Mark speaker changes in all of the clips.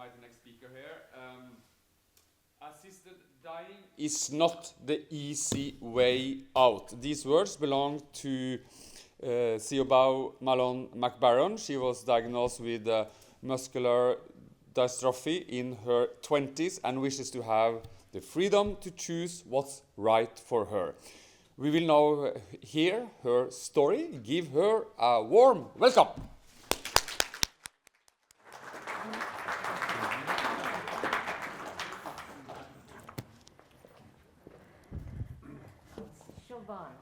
Speaker 1: invite the next speaker here. Assisted dying is not the easy way out. These words belong to Siobhan Malone McBarron. She was diagnosed with muscular dystrophy in her 20s and wishes to have the freedom to choose what's right for her. We will now hear her story. Give her a warm welcome.
Speaker 2: Siobhan.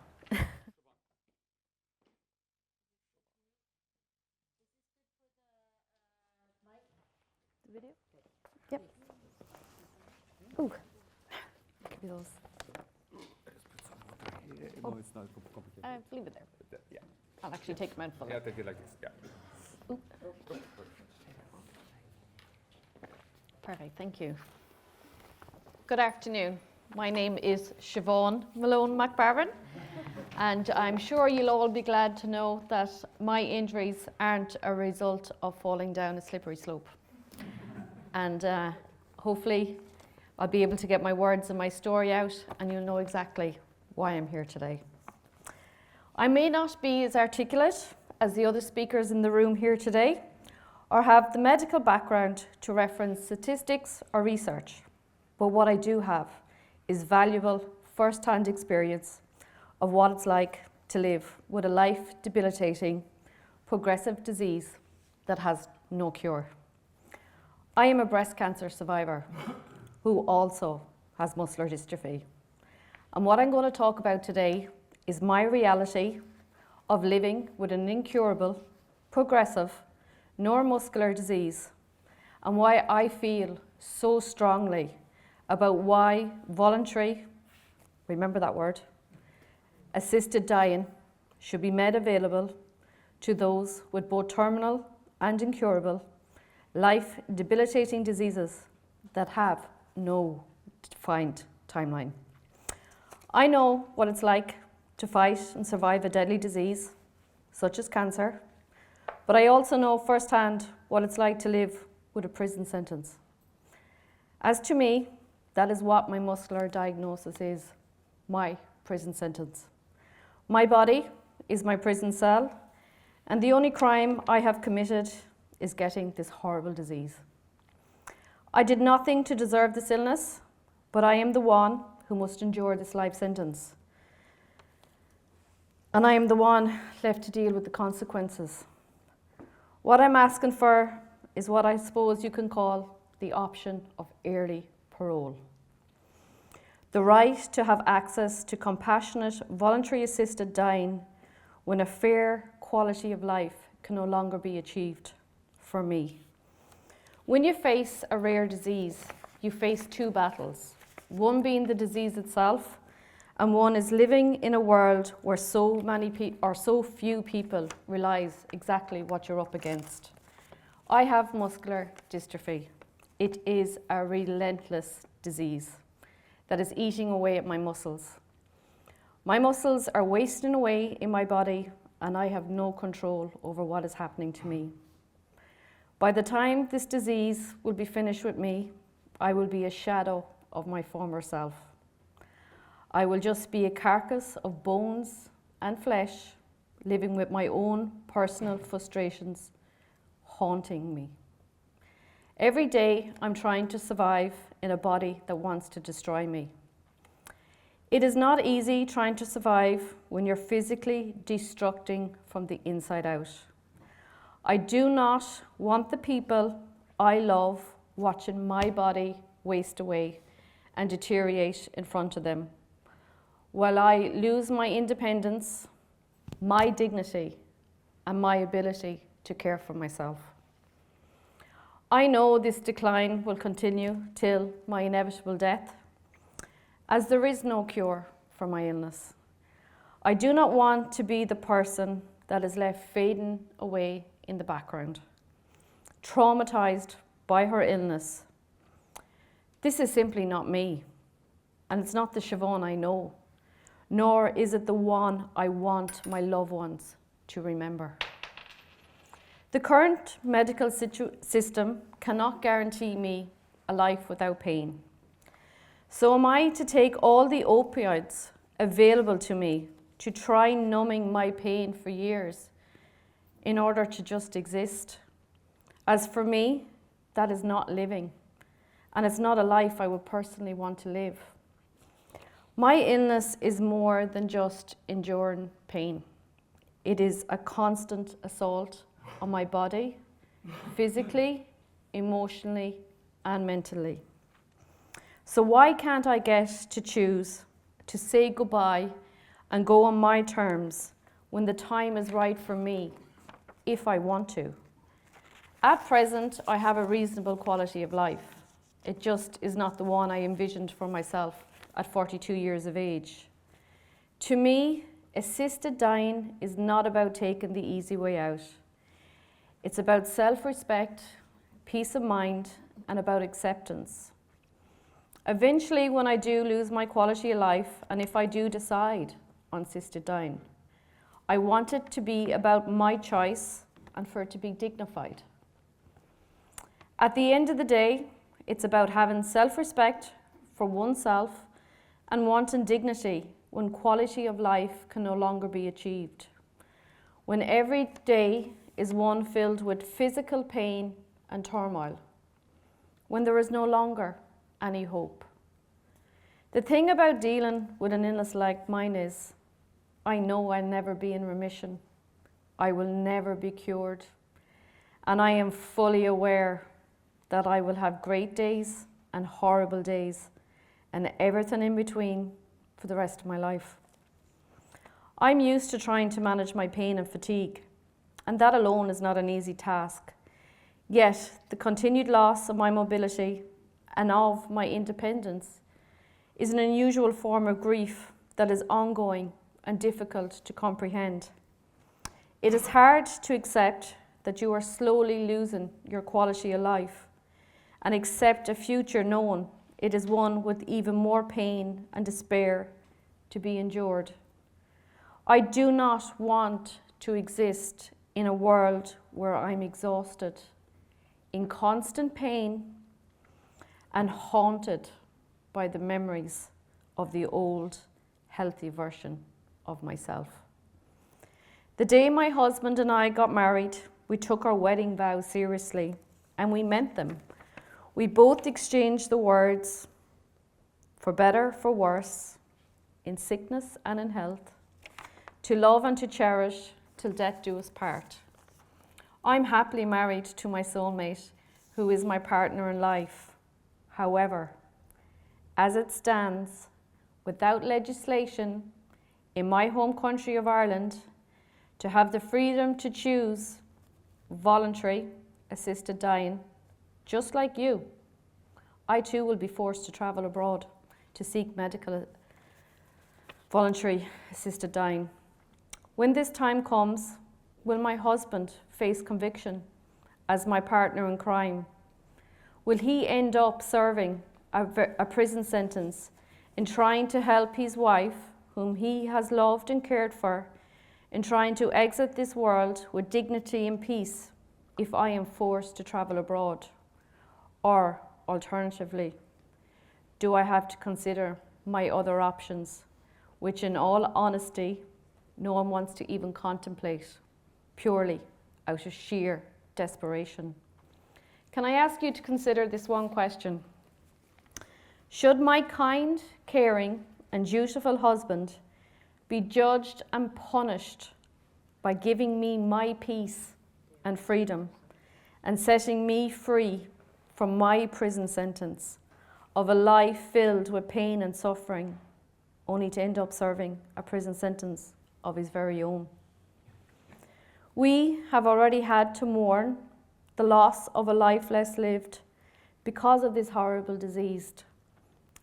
Speaker 2: The video? Yep. Ooh. Give me those.
Speaker 1: No, it's not complicated.
Speaker 2: Leave it there.
Speaker 1: Yeah.
Speaker 2: I'll actually take them out fully.
Speaker 1: Yeah, take it like this. Yeah.
Speaker 2: Ooh. Perfect, thank you. Good afternoon. My name is Siobhan Malone McBarron, and I'm sure you'll all be glad to know that my injuries aren't a result of falling down a slippery slope. And hopefully I'll be able to get my words and my story out, and you'll know exactly why I'm here today. I may not be as articulate as the other speakers in the room here today, or have the medical background to reference statistics or research, but what I do have is valuable first-hand experience of what it's like to live with a life-debilitating, progressive disease that has no cure. I am a breast cancer survivor who also has muscular dystrophy. And what I'm going to talk about today is my reality of living with an incurable, progressive, neuromuscular disease, and why I feel so strongly about why voluntary, remember that word, assisted dying should be made available to those with both terminal and incurable, life-debilitating diseases that have no defined timeline. I know what it's like to fight and survive a deadly disease, such as cancer, but I also know firsthand what it's like to live with a prison sentence. As to me, that is what my muscular diagnosis is, my prison sentence. My body is my prison cell, and the only crime I have committed is getting this horrible disease. I did nothing to deserve this illness, but I am the one who must endure this life sentence. And I am the one left to deal with the consequences. What I'm asking for is what I suppose you can call the option of early parole. The right to have access to compassionate, voluntary assisted dying when a fair quality of life can no longer be achieved for me. When you face a rare disease, you face two battles, one being the disease itself, and one is living in a world where so few people realize exactly what you're up against. I have muscular dystrophy. It is a relentless disease that is eating away at my muscles. My muscles are wasting away in my body, and I have no control over what is happening to me. By the time this disease will be finished with me, I will be a shadow of my former self. I will just be a carcass of bones and flesh, living with my own personal frustrations haunting me. Every day I'm trying to survive in a body that wants to destroy me. It is not easy trying to survive when you're physically destructing from the inside out. I do not want the people I love watching my body waste away and deteriorate in front of them, while I lose my independence, my dignity, and my ability to care for myself. I know this decline will continue till my inevitable death, as there is no cure for my illness. I do not want to be the person that is left fading away in the background, traumatized by her illness. This is simply not me, and it's not the Siobhan I know, nor is it the one I want my loved ones to remember. The current medical system cannot guarantee me a life without pain. So am I to take all the opioids available to me to try numbing my pain for years in order to just exist? As for me, that is not living, and it's not a life I would personally want to live. My illness is more than just enduring pain. It is a constant assault on my body, physically, emotionally, and mentally. So why can't I get to choose to say goodbye and go on my terms when the time is right for me, if I want to? At present, I have a reasonable quality of life. It just is not the one I envisioned for myself at 42 years of age. To me, assisted dying is not about taking the easy way out. It's about self-respect, peace of mind, and about acceptance. Eventually, when I do lose my quality of life, and if I do decide on assisted dying, I want it to be about my choice and for it to be dignified. At the end of the day, it's about having self-respect for oneself and wanting dignity when quality of life can no longer be achieved. When every day is one filled with physical pain and turmoil. When there is no longer any hope. The thing about dealing with an illness like mine is, I know I'll never be in remission. I will never be cured. And I am fully aware that I will have great days and horrible days and everything in between for the rest of my life. I'm used to trying to manage my pain and fatigue, and that alone is not an easy task. Yet, the continued loss of my mobility and of my independence is an unusual form of grief that is ongoing and difficult to comprehend. It is hard to accept that you are slowly losing your quality of life and accept a future knowing it is one with even more pain and despair to be endured. I do not want to exist in a world where I'm exhausted, in constant pain, and haunted by the memories of the old, healthy version of myself. The day my husband and I got married, we took our wedding vows seriously, and we meant them. We both exchanged the words, for better, for worse, in sickness and in health, to love and to cherish, till death do us part. I'm happily married to my soulmate, who is my partner in life. However, as it stands, without legislation, in my home country of Ireland, to have the freedom to choose voluntary assisted dying, just like you, I too will be forced to travel abroad to seek medical voluntary assisted dying. When this time comes, will my husband face conviction as my partner in crime? Will he end up serving a prison sentence in trying to help his wife, whom he has loved and cared for, in trying to exit this world with dignity and peace if I am forced to travel abroad? Or, alternatively, do I have to consider my other options, which in all honesty, no one wants to even contemplate, purely out of sheer desperation? Can I ask you to consider this one question? Should my kind, caring, and dutiful husband be judged and punished by giving me my peace and freedom and setting me free from my prison sentence of a life filled with pain and suffering, only to end up serving a prison sentence of his very own? We have already had to mourn the loss of a life less lived because of this horrible disease,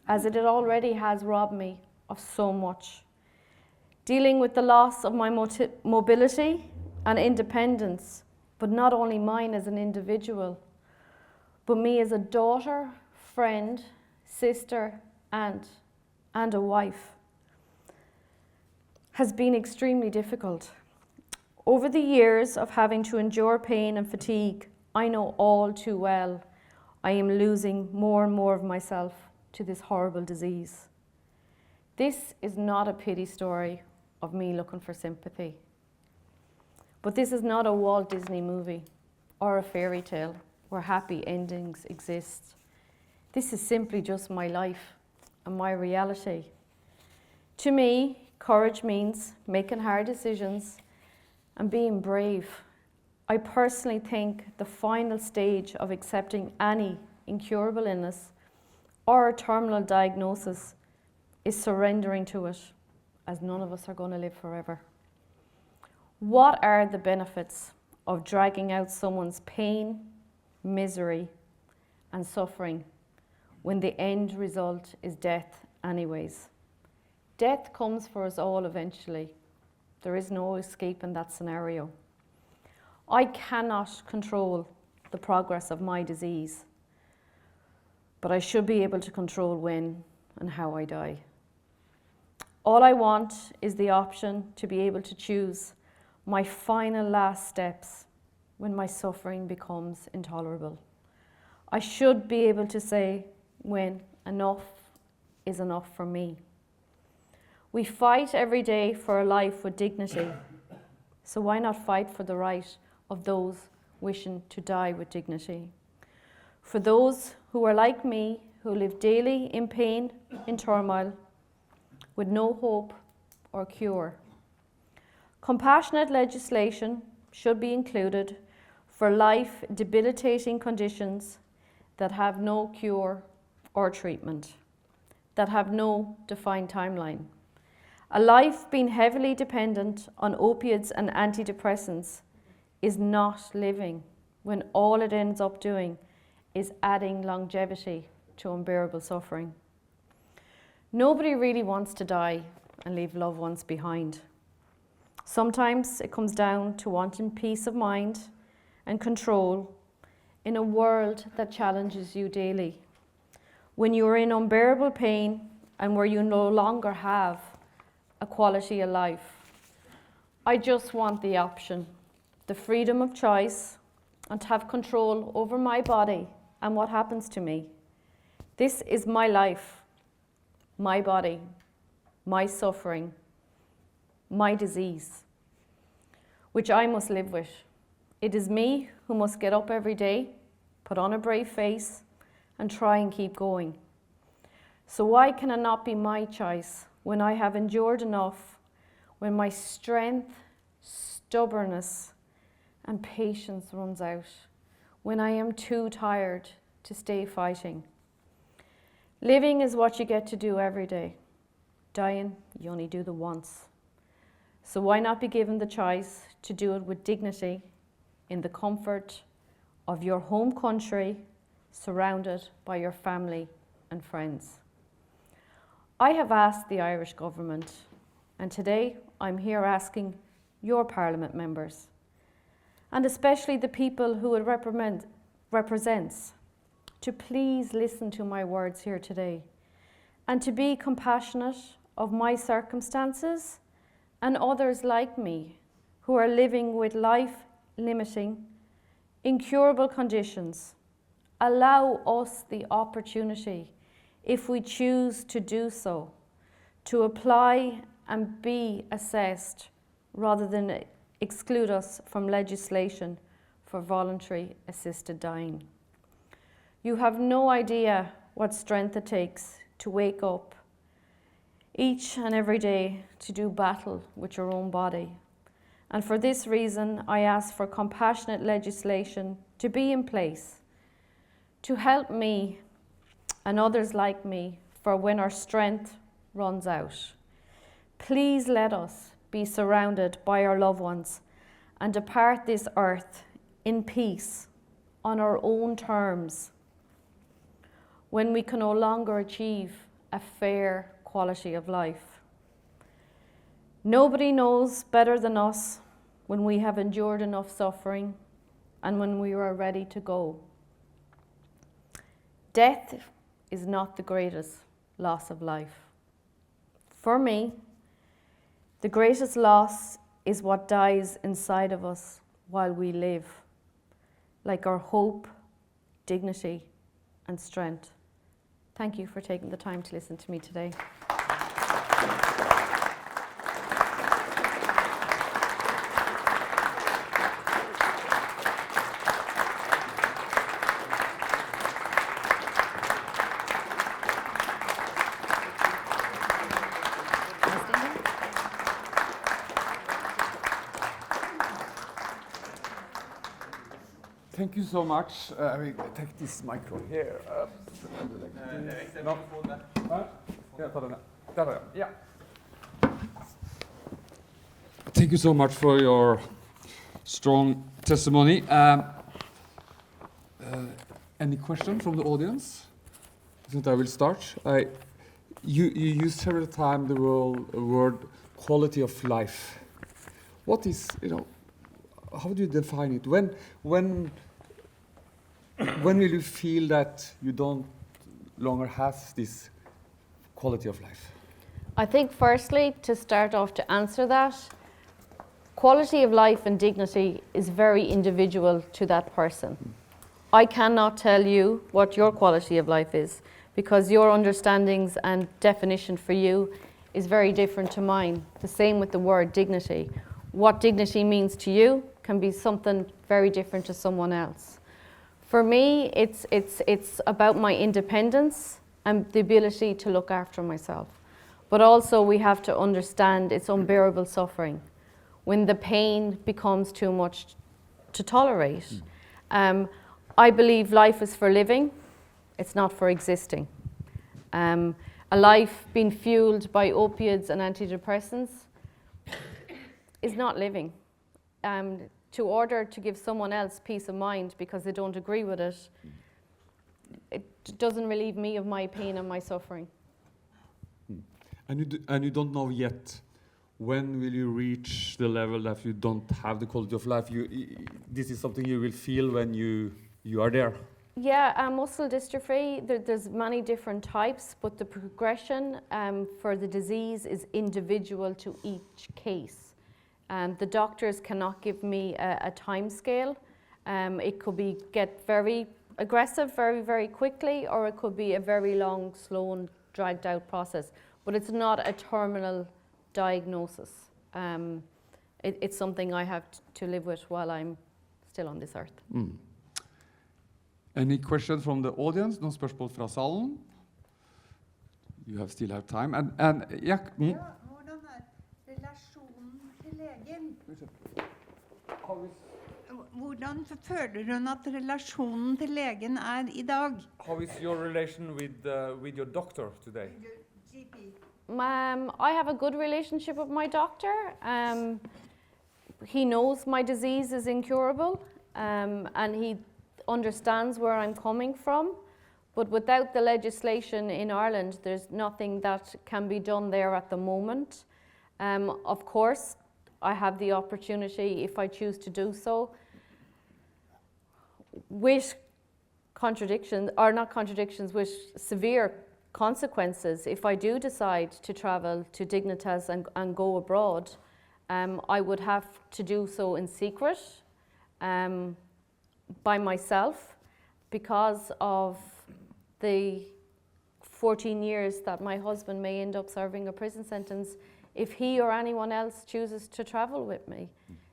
Speaker 2: as it already has robbed me of so much. Dealing with the loss of my mobility and independence, but not only mine as an individual, but me as a daughter, friend, sister, aunt, and a wife, has been extremely difficult. Over the years of having to endure pain and fatigue, I know all too well I am losing more and more of myself to this horrible disease. This is not a pity story of me looking for sympathy. But this is not a Walt Disney movie or a fairy tale where happy endings exist. This is simply just my life and my reality. To me, courage means making hard decisions and being brave. I personally think the final stage of accepting any incurable illness or a terminal diagnosis is surrendering to it, as none of us are going to live forever. What are the benefits of dragging out someone's pain, misery, and suffering when the end result is death anyways? Death comes for us all eventually. There is no escape in that scenario. I cannot control the progress of my disease, but I should be able to control when and how I die. All I want is the option to be able to choose my final last steps when my suffering becomes intolerable. I should be able to say when enough is enough for me. We fight every day for a life with dignity, so why not fight for the right of those wishing to die with dignity? For those who are like me, who live daily in pain, in turmoil, with no hope or cure. Compassionate legislation should be included for life-debilitating conditions that have no cure or treatment, that have no defined timeline. A life being heavily dependent on opiates and antidepressants is not living, when all it ends up doing is adding longevity to unbearable suffering. Nobody really wants to die and leave loved ones behind. Sometimes it comes down to wanting peace of mind and control in a world that challenges you daily. When you are in unbearable pain and where you no longer have a quality of life, I just want the option, the freedom of choice, and to have control over my body and what happens to me. This is my life, my body, my suffering, my disease, which I must live with. It is me who must get up every day, put on a brave face, and try and keep going. So why can it not be my choice when I have endured enough, when my strength, stubbornness, and patience runs out, when I am too tired to stay fighting? Living is what you get to do every day. Dying, you only do the once. So why not be given the choice to do it with dignity in the comfort of your home country, surrounded by your family and friends? I have asked the Irish government, and today I'm here asking your Parliament members, and especially the people who it represents, to please listen to my words here today and to be compassionate of my circumstances and others like me who are living with life-limiting, incurable conditions. Allow us the opportunity, if we choose to do so, to apply and be assessed rather than exclude us from legislation for voluntary assisted dying. You have no idea what strength it takes to wake up each and every day to do battle with your own body. And for this reason, I ask for compassionate legislation to be in place to help me and others like me for when our strength runs out. Please let us be surrounded by our loved ones and depart this earth in peace on our own terms, when we can no longer achieve a fair quality of life. Nobody knows better than us when we have endured enough suffering and when we are ready to go. Death is not the greatest loss of life. For me, the greatest loss is what dies inside of us while we live, like our hope, dignity, and strength. Thank you for taking the time to listen to me today.
Speaker 1: Thank you so much. I will take this micro here. No. Yeah. Thank you so much for your strong testimony. Any question from the audience? I think I will start. You used several times the word quality of life. What is, how do you define it? When will you feel that you don't longer have this quality of life?
Speaker 2: I think firstly, to start off to answer that, quality of life and dignity is very individual to that person. I cannot tell you what your quality of life is because your understandings and definition for you is very different to mine. The same with the word dignity. What dignity means to you can be something very different to someone else. For me, it's about my independence and the ability to look after myself. But also we have to understand it's unbearable suffering when the pain becomes too much to tolerate. I believe life is for living, it's not for existing. A life being fueled by opiates and antidepressants is not living. To order to give someone else peace of mind because they don't agree with it, it doesn't relieve me of my pain and my suffering.
Speaker 1: And you don't know yet when will you reach the level that you don't have the quality of life. This is something you will feel when you are there.
Speaker 2: Yeah, muscle dystrophy, there's many different types, but the progression for the disease is individual to each case. The doctors cannot give me a time scale. It could get very aggressive very, very quickly, or it could be a very long, slow and dragged out process. But it's not a terminal diagnosis. It's something I have to live with while I'm still on this earth.
Speaker 1: Any questions from the audience? Noen spørsmål fra salen? You still have time.
Speaker 3: Ja, hvordan relasjonen til legen? Hvordan føler hun at relasjonen til legen i dag?
Speaker 1: How is your relation with your doctor today?
Speaker 3: GP.
Speaker 2: I have a good relationship with my doctor. He knows my disease is incurable, and he understands where I'm coming from. But without the legislation in Ireland, there's nothing that can be done there at the moment. Of course, I have the opportunity, if I choose to do so, with contradictions, or not contradictions, with severe consequences. If I do decide to travel to Dignitas and go abroad, I would have to do so in secret by myself because of the 14 years that my husband may end up serving a prison sentence if he or anyone else chooses to travel with me.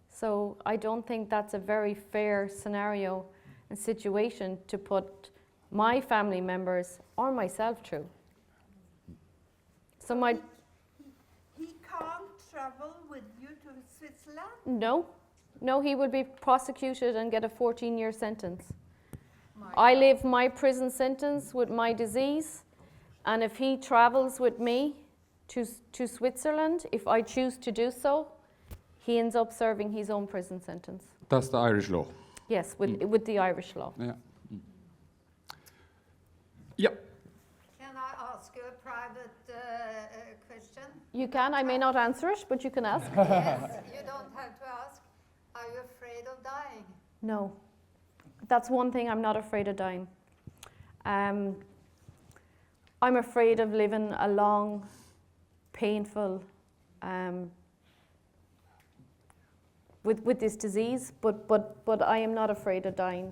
Speaker 2: So I don't think that's a very fair scenario and situation to put my family members or myself through. So
Speaker 3: He can't travel with you to Switzerland?
Speaker 2: No, he would be prosecuted and get a 14-year sentence. I live my prison sentence with my disease, and if he travels with me to Switzerland, if I choose to do so, he ends up serving his own prison sentence.
Speaker 1: That's the Irish law.
Speaker 2: Yes, with the Irish law.
Speaker 1: Yeah. Yeah.
Speaker 4: Can I ask you a private question?
Speaker 2: You can. I may not answer it, but you can ask.
Speaker 4: Yes, you don't have to ask. Are you afraid of dying?
Speaker 2: No. That's one thing, I'm not afraid of dying. I'm afraid of living a long, painful, with this disease, but I am not afraid of dying.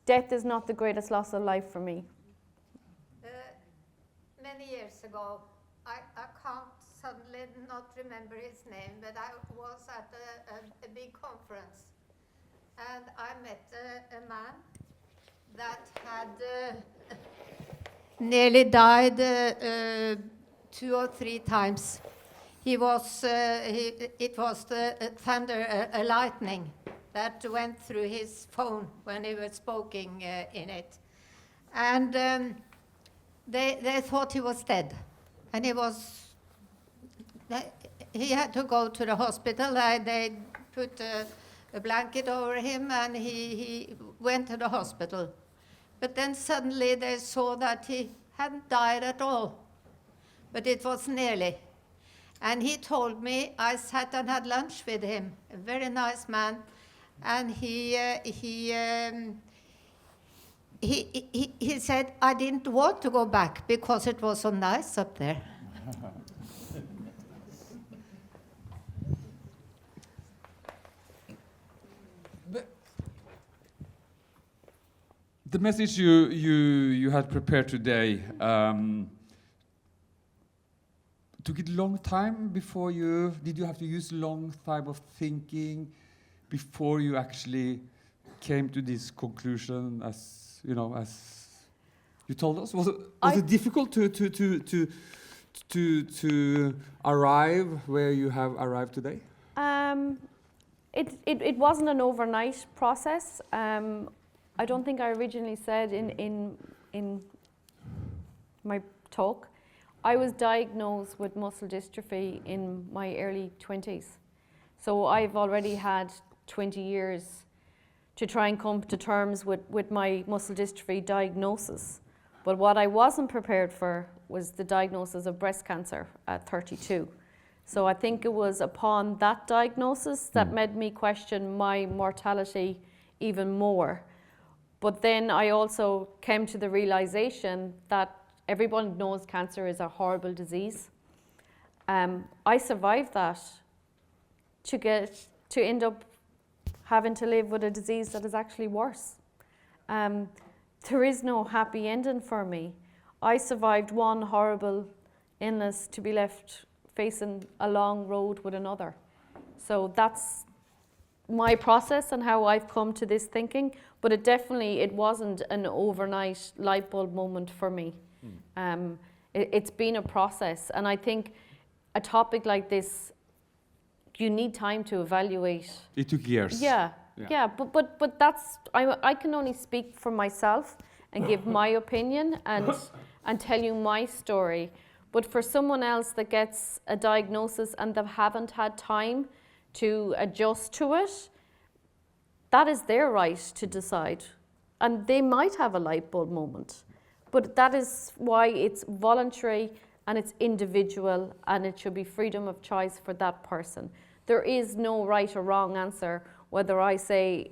Speaker 2: Death is not the greatest loss of life for me.
Speaker 4: Many years ago, I can't suddenly not remember his name, but I was at a big conference, and I met a man that had nearly died 2 or 3 times. He was, it was the thunder, a lightning that went through his phone when he was speaking in it. And they thought he was dead. And he had to go to the hospital. They put a blanket over him, and he went to the hospital. But then suddenly they saw that he hadn't died at all, but it was nearly. And he told me, I sat and had lunch with him, a very nice man, and he said, I didn't want to go back because it was so nice up there.
Speaker 1: The message you had prepared today, took it a long time before did you have to use a long time of thinking before you actually came to this conclusion, as you know, as you told us? Was it difficult to arrive where you have arrived today?
Speaker 2: It wasn't an overnight process. I don't think I originally said in my talk, I was diagnosed with muscle dystrophy in my early 20s. So I've already had 20 years to try and come to terms with my muscle dystrophy diagnosis. But what I wasn't prepared for was the diagnosis of breast cancer at 32. So I think it was upon that diagnosis that made me question my mortality even more. But then I also came to the realization that everyone knows cancer is a horrible disease. I survived that to end up having to live with a disease that is actually worse. There is no happy ending for me. I survived one horrible illness to be left facing a long road with another. So that's my process and how I've come to this thinking, but it wasn't an overnight light bulb moment for me. It's been a process, and I think a topic like this, you need time to evaluate.
Speaker 1: It took years.
Speaker 2: Yeah, but that's, I can only speak for myself and give my opinion and tell you my story. But for someone else that gets a diagnosis and they haven't had time to adjust to it, that is their right to decide. And they might have a light bulb moment. But that is why it's voluntary and it's individual, and it should be freedom of choice for that person. There is no right or wrong answer, whether I say,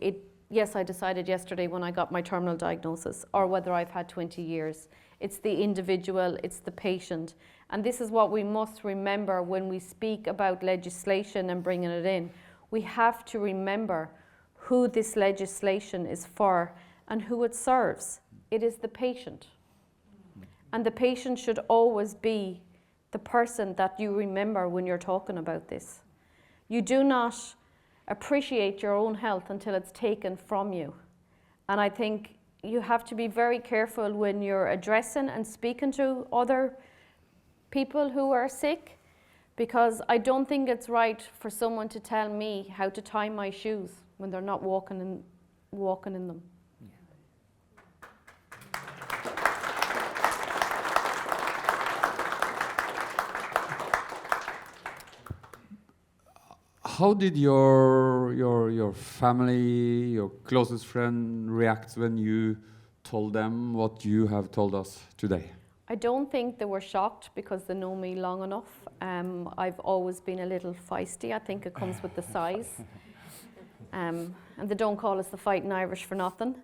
Speaker 2: yes, I decided yesterday when I got my terminal diagnosis, or whether I've had 20 years. It's the individual, it's the patient. And this is what we must remember when we speak about legislation and bringing it in. We have to remember who this legislation is for and who it serves. It is the patient. And the patient should always be the person that you remember when you're talking about this. You do not appreciate your own health until it's taken from you. And I think you have to be very careful when you're addressing and speaking to other people who are sick, because I don't think it's right for someone to tell me how to tie my shoes when they're not walking in them.
Speaker 1: How did your family, your closest friend react when you told them what you have told us today?
Speaker 2: I don't think they were shocked because they know me long enough. I've always been a little feisty. I think it comes with the size. And they don't call us the Fighting Irish for nothing.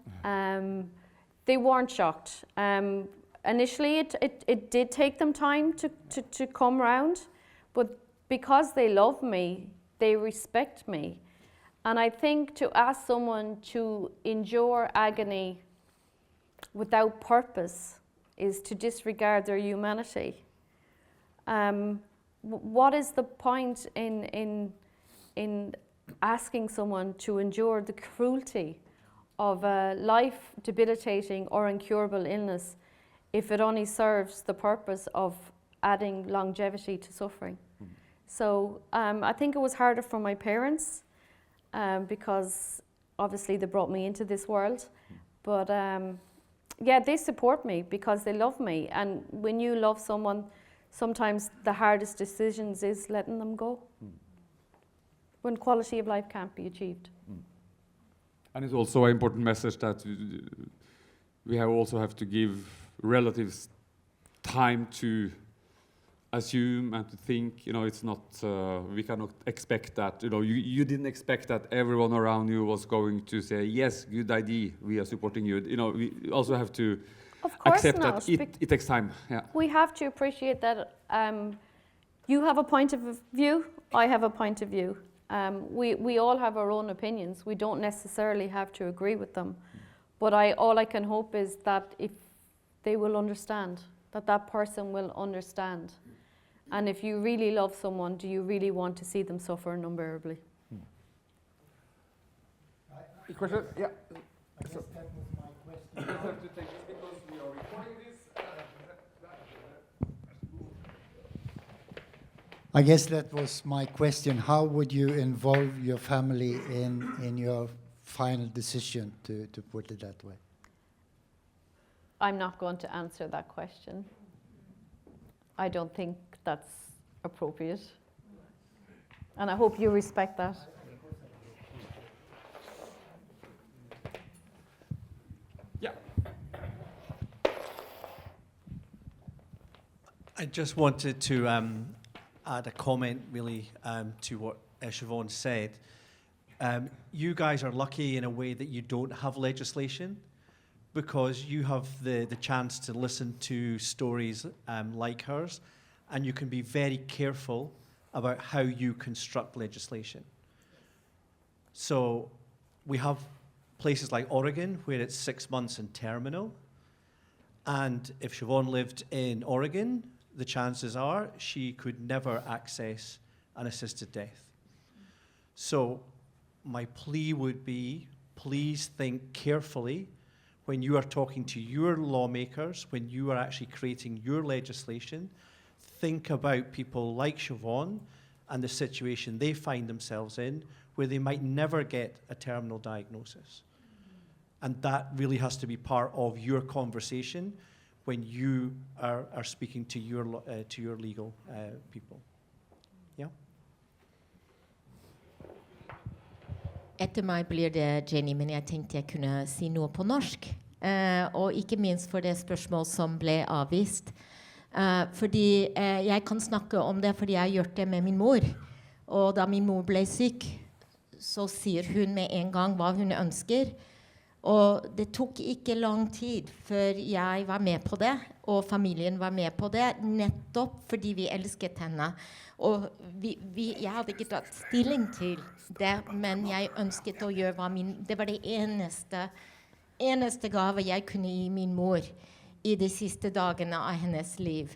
Speaker 2: They weren't shocked. Initially, it did take them time to come round, but because they love me, they respect me. And I think to ask someone to endure agony without purpose is to disregard their humanity. What is the point in asking someone to endure the cruelty of a life-debilitating or incurable illness if it only serves the purpose of adding longevity to suffering? So I think it was harder for my parents because obviously they brought me into this world. But yeah, they support me because they love me. And when you love someone, sometimes the hardest decisions is letting them go. When quality of life can't be achieved.
Speaker 1: And it's also an important message that we also have to give relatives time to assume and to think. You know, it's not, we cannot expect that. You know, you didn't expect that everyone around you was going to say, yes, good idea, we are supporting you. You know, we also have to accept that it takes time. Yeah.
Speaker 2: We have to appreciate that you have a point of view, I have a point of view. We all have our own opinions. We don't necessarily have to agree with them. But all I can hope is that if they will understand, that person will understand. And if you really love someone, do you really want to see them suffer unbearably?
Speaker 1: Question? Yeah.
Speaker 5: I guess that was my question.
Speaker 1: We have to take this because we are recording this.
Speaker 5: I guess that was my question. How would you involve your family in your final decision, to put it that way?
Speaker 2: I'm not going to answer that question. I don't think that's appropriate. And I hope you respect that.
Speaker 1: Yeah.
Speaker 6: I just wanted to add a comment really to what Siobhan said. You guys are lucky in a way that you don't have legislation, because you have the chance to listen to stories like hers, and you can be very careful about how you construct legislation. So we have places like Oregon where it's 6 months in terminal, and if Siobhan lived in Oregon, the chances are she could never access an assisted death. So my plea would be, please think carefully when you are talking to your lawmakers, when you are actually creating your legislation. Think about people like Siobhan and the situation they find themselves in, where they might never get a terminal diagnosis. And that really has to be part of your conversation when you are speaking to your legal people. Yeah?
Speaker 7: Etter meg blir det Jenny, men jeg tenkte jeg kunne si noe på norsk. Og ikke minst for det spørsmål som ble avvist. Fordi jeg kan snakke om det fordi jeg har gjort det med min mor. Og da min mor ble syk, så sier hun med en gang hva hun ønsker. Og det tok ikke lang tid før jeg var med på det, og familien var med på det, nettopp fordi vi elsket henne. Og jeg hadde ikke tatt stilling til det, men jeg ønsket å gjøre det var det eneste gave jeg kunne gi min mor i de siste dagene av hennes liv.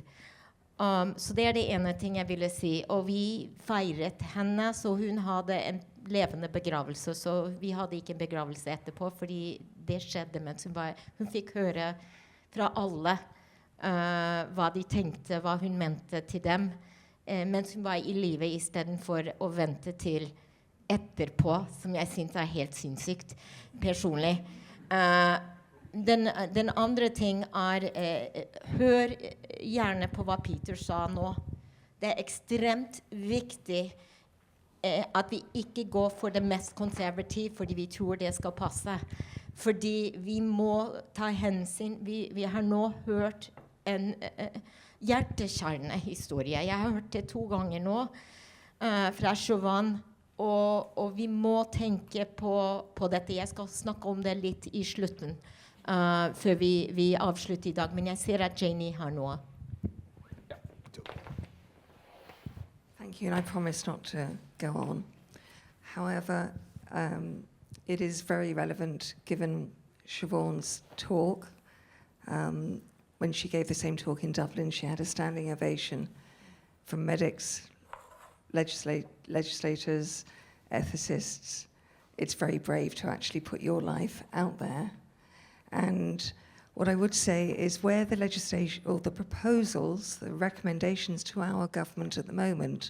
Speaker 7: Så det det ene ting jeg ville si. Og vi feiret henne, så hun hadde en levende begravelse, så vi hadde ikke en begravelse etterpå, fordi det skjedde mens hun fikk høre fra alle hva de tenkte, hva hun mente til dem, mens hun var i livet, i stedet for å vente til etterpå, som jeg synes helt sinnssykt personlig. Den andre ting hør gjerne på hva Peter sa nå. Det ekstremt viktig at vi ikke går for det mest konservative, fordi vi tror det skal passe. Fordi vi må ta hensyn. Vi har nå hørt en hjerteskjærende historie. Jeg har hørt det 2 ganger nå fra Siobhan, og vi må tenke på dette. Jeg skal snakke om det litt i slutten, før vi avslutter i dag. Men jeg ser at Janie har noe.
Speaker 8: Thank you, and I promise not to go on. However, it is very relevant given Siobhan's talk. When she gave the same talk in Dublin, she had a standing ovation from medics, legislators, ethicists. It's very brave to actually put your life out there. And what I would say is where the legislation or the proposals, the recommendations to our government at the moment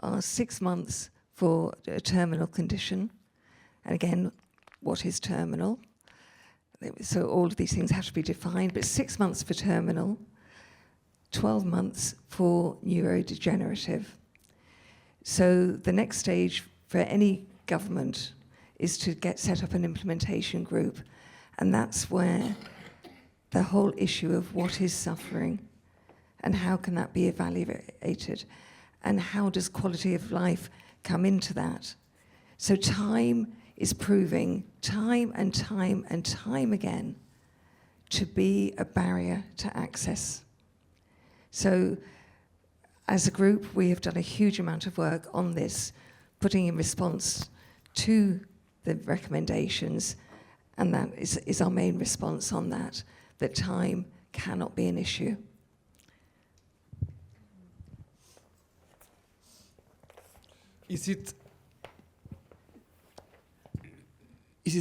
Speaker 8: are 6 months for a terminal condition. And again, what is terminal? So all of these things have to be defined, but 6 months for terminal, 12 months for neurodegenerative. So the next stage for any government is to set up an implementation group, and that's where the whole issue of what is suffering and how can that be evaluated and how does quality of life come into that. So time is proving time and time and time again to be a barrier to access. So as a group, we have done a huge amount of work on this, putting in response to the recommendations, and that is our main response on that time cannot be an issue.
Speaker 1: Is it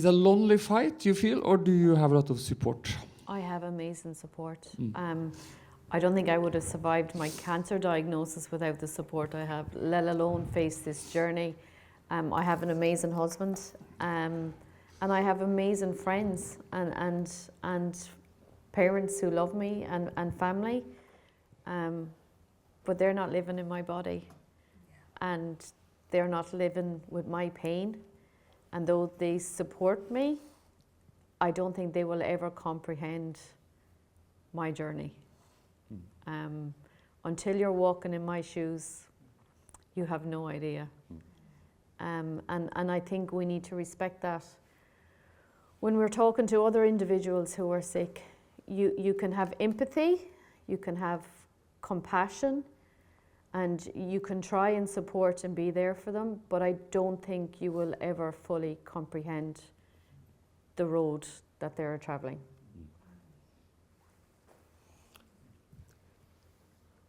Speaker 1: a lonely fight, you feel, or do you have a lot of support?
Speaker 2: I have amazing support. I don't think I would have survived my cancer diagnosis without the support I have, let alone face this journey. I have an amazing husband, and I have amazing friends and parents who love me and family, but they're not living in my body, and they're not living with my pain. And though they support me, I don't think they will ever comprehend my journey. Until you're walking in my shoes, you have no idea. And I think we need to respect that. When we're talking to other individuals who are sick, you can have empathy, you can have compassion, and you can try and support and be there for them, but I don't think you will ever fully comprehend the road that they're traveling.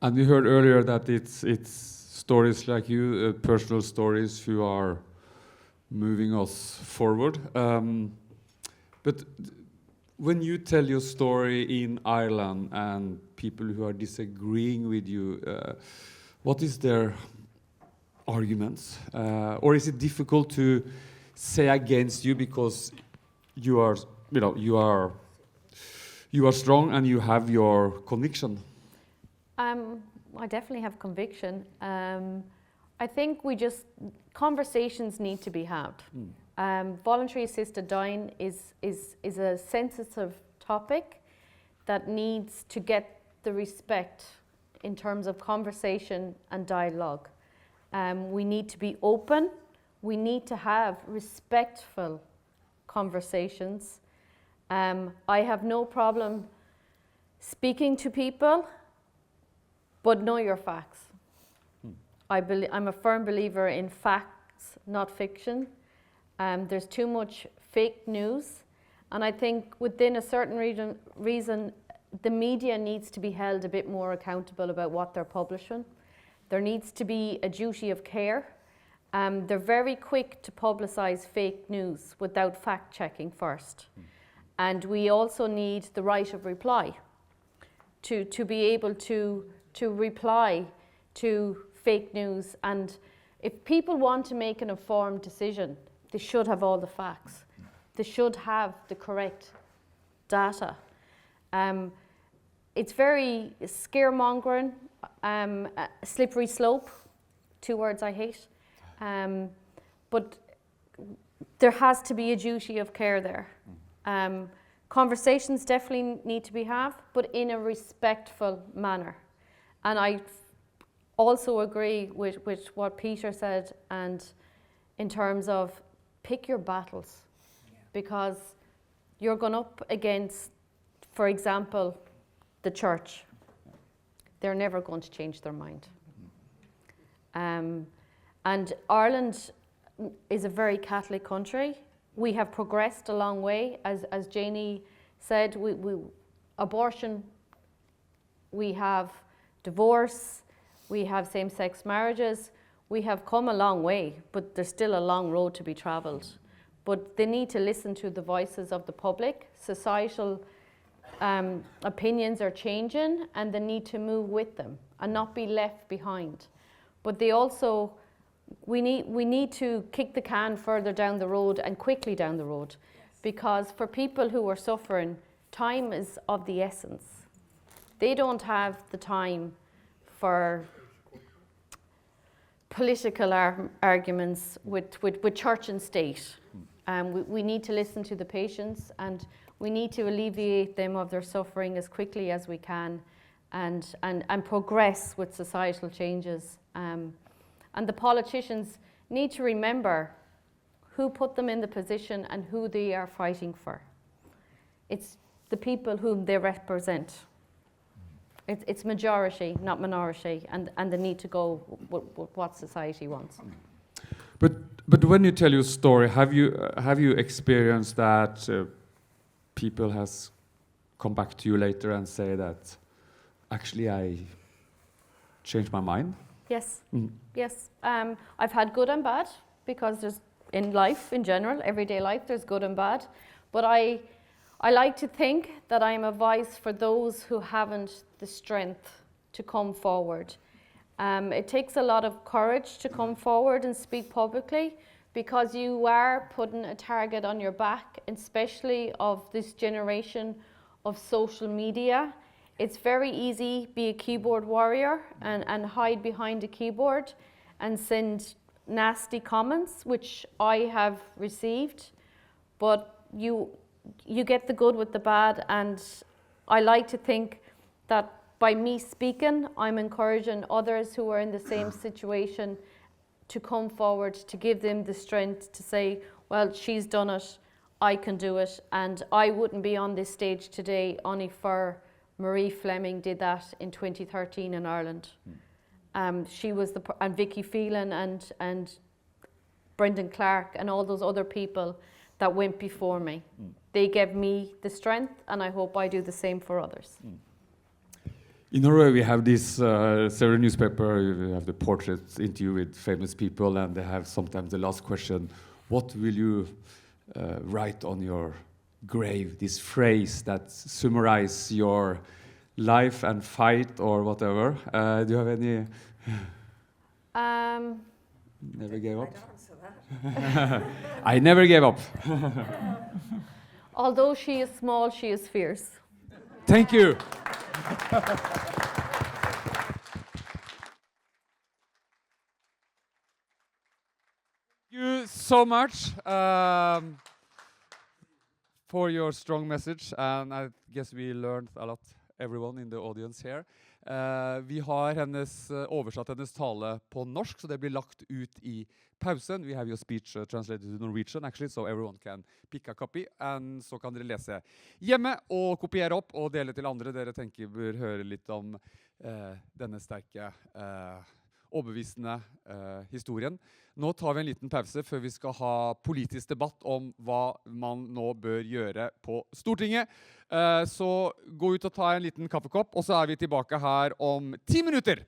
Speaker 1: And we heard earlier that it's stories like you, personal stories, who are moving us forward. But when you tell your story in Ireland and people who are disagreeing with you, what is their arguments? Or is it difficult to say against you because you are strong and you have your conviction?
Speaker 2: I definitely have conviction. I think conversations need to be had. Voluntary assisted dying is a sensitive topic that needs to get the respect in terms of conversation and dialogue. We need to be open. We need to have respectful conversations. I have no problem speaking to people, but know your facts. I'm a firm believer in facts, not fiction. There's too much fake news, and I think within a certain reason, the media needs to be held a bit more accountable about what they're publishing. There needs to be a duty of care. They're very quick to publicise fake news without fact-checking first. And we also need the right of reply to be able to reply to fake news. And if people want to make an informed decision, they should have all the facts. They should have the correct data. It's very scaremongering, a slippery slope, 2 words I hate. But there has to be a duty of care there. Conversations definitely need to be had, but in a respectful manner. And I also agree with what Peter said, and in terms of pick your battles, because you're going up against, for example, the church. They're never going to change their mind. And Ireland, is a very Catholic country. We have progressed a long way. As Janie said, we abortion, we have divorce, we have same-sex marriages. We have come a long way, but there's still a long road to be travelled. But they need to listen to the voices of the public. Societal opinions are changing, and they need to move with them and not be left behind. But they also, we need to kick the can further down the road and quickly down the road, because for people who are suffering, time is of the essence. They don't have the time for political arguments with church and state. We need to listen to the patients, and we need to alleviate them of their suffering as quickly as we can, and progress with societal changes. And the politicians need to remember who put them in the position and who they are fighting for. It's the people whom they represent. It's majority, not minority, and they need to go with what society wants.
Speaker 1: But when you tell your story, have you experienced that people has come back to you later and say that actually I changed my mind?
Speaker 2: Yes, yes. I've had good and bad, because there's in life in general, everyday life, there's good and bad. But I like to think that I'm a voice for those who haven't the strength to come forward. It takes a lot of courage to come forward and speak publicly, because you are putting a target on your back, especially of this generation of social media. It's very easy to be a keyboard warrior and hide behind a keyboard and send nasty comments, which I have received, but you get the good with the bad, and I like to think that by me speaking, I'm encouraging others who are in the same situation to come forward, to give them the strength to say, well, she's done it, I can do it, and I wouldn't be on this stage today only for Marie Fleming did that in 2013 in Ireland. She was and Vicky Phelan and Brendan Clark and all those other people that went before me. They gave me the strength, and I hope I do the same for others.
Speaker 1: In Norway, we have this several newspaper. You have the portraits interview with famous people, and they have sometimes the last question: what will you write on your grave? This phrase that summarizes your life and fight or whatever. Do you have any? Never gave up.
Speaker 8: I'd answer that.
Speaker 1: I never gave up.
Speaker 2: Although she is small, she is fierce.
Speaker 1: Thank you. Thank you so much for your strong message, and I guess we learned a lot, everyone in the audience here. Vi har oversatt hennes tale på norsk, så det blir lagt ut i pausen. We have your speech translated to Norwegian, actually, so everyone can pick a copy, and så kan dere lese hjemme og kopiere opp og dele til andre. Dere tenker bør høre litt om denne sterke, overbevisende historien. Nå tar vi en liten pause før vi skal ha politisk debatt om hva man nå bør gjøre på Stortinget. Så gå ut og ta en liten kaffekopp, og så er vi tilbake her om 10 minutter.